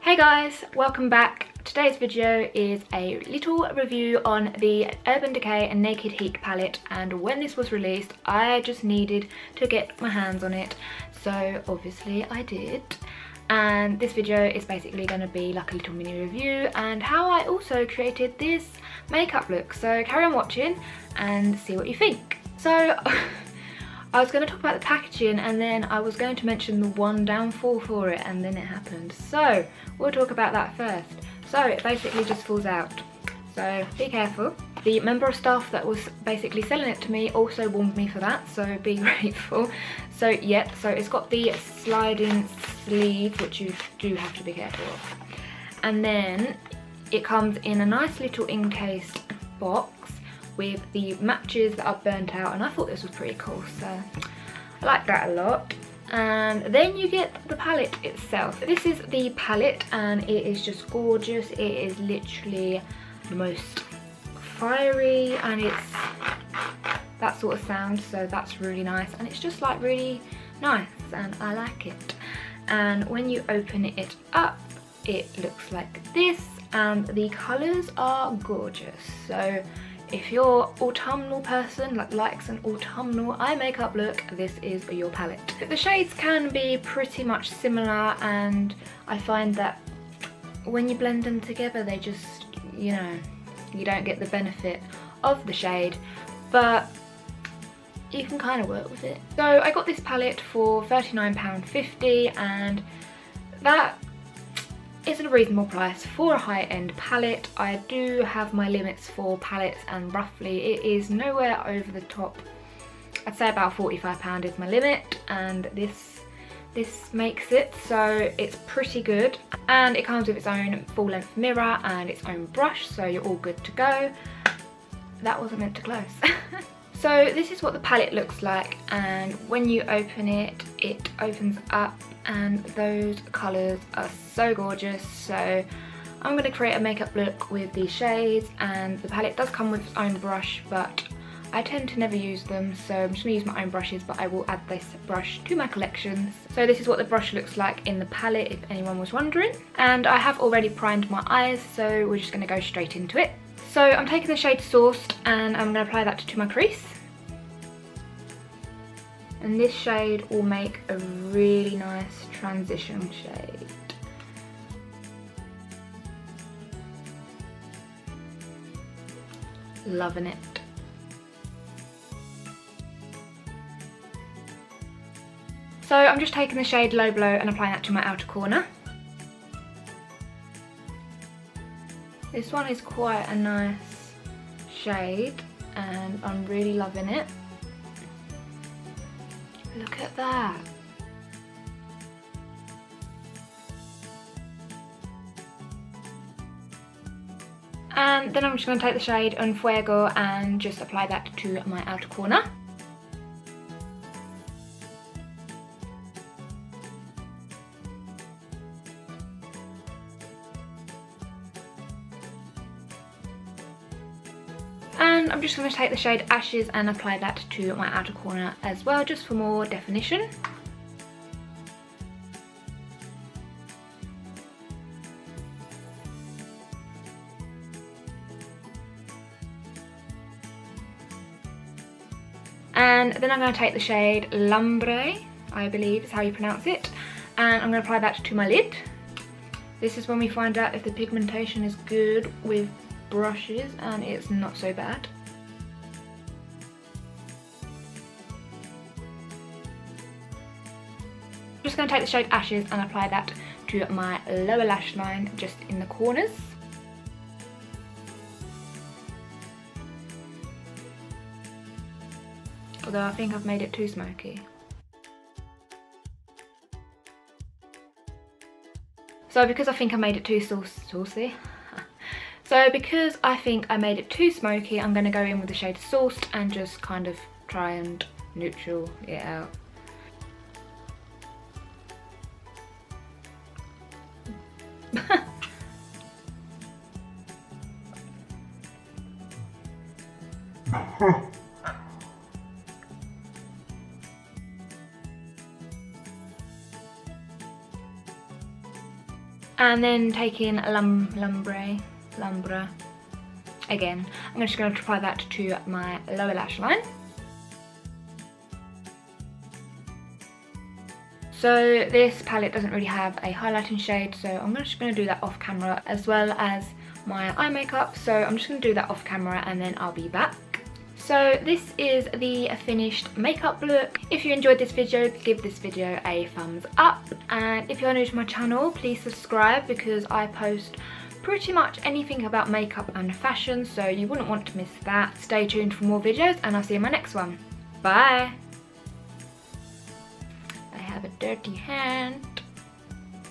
Hey guys, welcome back. Today's video is a little review on the Urban Decay and Naked Heat palette, and when this was released I just needed to get my hands on it, so obviously I did. And this video is basically going to be like a little mini review and how I also created this makeup look, so carry on watching and see what you think. So I was going to talk about the packaging and then I was going to mention the one downfall for it, and then it happened. So we'll talk about that first. So it basically just falls out, so be careful. The member of staff that was basically selling it to me also warned me for that, so be grateful. So yeah, so it's got the sliding sleeve, which you do have to be careful of. And then it comes in a nice little encased box with the matches that are burnt out, and I thought this was pretty cool, so I like that a lot. And then you get the palette itself. This is the palette and it is just gorgeous. It is literally the most fiery and it's that sort of sound, so that's really nice, and it's just like really nice and I like it. And when you open it up it looks like this, and the colours are gorgeous. So if you're autumnal person, likes an autumnal eye makeup look, this is your palette. The shades can be pretty much similar, and I find that when you blend them together they just, you know, you don't get the benefit of the shade, but you can kind of work with it. So I got this palette for £39.50, and that is a reasonable price for a high-end palette. I do have my limits for palettes, and roughly it is nowhere over the top. I'd say about £45 is my limit, and this makes it, so it's pretty good. And it comes with its own full-length mirror and its own brush, so you're all good to go. That wasn't meant to close. So this is what the palette looks like, and when you open it, it opens up and those colours are so gorgeous. So I'm going to create a makeup look with these shades, and the palette does come with its own brush, but I tend to never use them, so I'm just going to use my own brushes, but I will add this brush to my collections. So this is what the brush looks like in the palette, if anyone was wondering. And I have already primed my eyes, so we're just going to go straight into it. So I'm taking the shade Sourced and I'm going to apply that to my crease. And this shade will make a really nice transition shade. Loving it. So I'm just taking the shade Low Blow and applying that to my outer corner. This one is quite a nice shade and I'm really loving it. Look at that. And then I'm just going to take the shade En Fuego and just apply that to my outer corner. And I'm just going to take the shade Ashes and apply that to my outer corner as well, just for more definition. And then I'm going to take the shade Lumbre, I believe is how you pronounce it, and I'm going to apply that to my lid. This is when we find out if the pigmentation is good with brushes, and it's not so bad. I'm just going to take the shade Ashes and apply that to my lower lash line, just in the corners. Although I think I've made it too smoky. So because I think I made it too saucy, so because I think I made it too smoky, I'm going to go in with the shade Sourced and just kind of try and neutral it out. And then taking Lumbra again, I'm just going to apply that to my lower lash line. So this palette doesn't really have a highlighting shade, so I'm just going to do that off camera, as well as my eye makeup. So I'm just going to do that off camera and then I'll be back. So this is the finished makeup look. If you enjoyed this video, give this video a thumbs up. And if you're new to my channel, please subscribe, because I post pretty much anything about makeup and fashion, so you wouldn't want to miss that. Stay tuned for more videos and I'll see you in my next one. Bye! I have a dirty hand.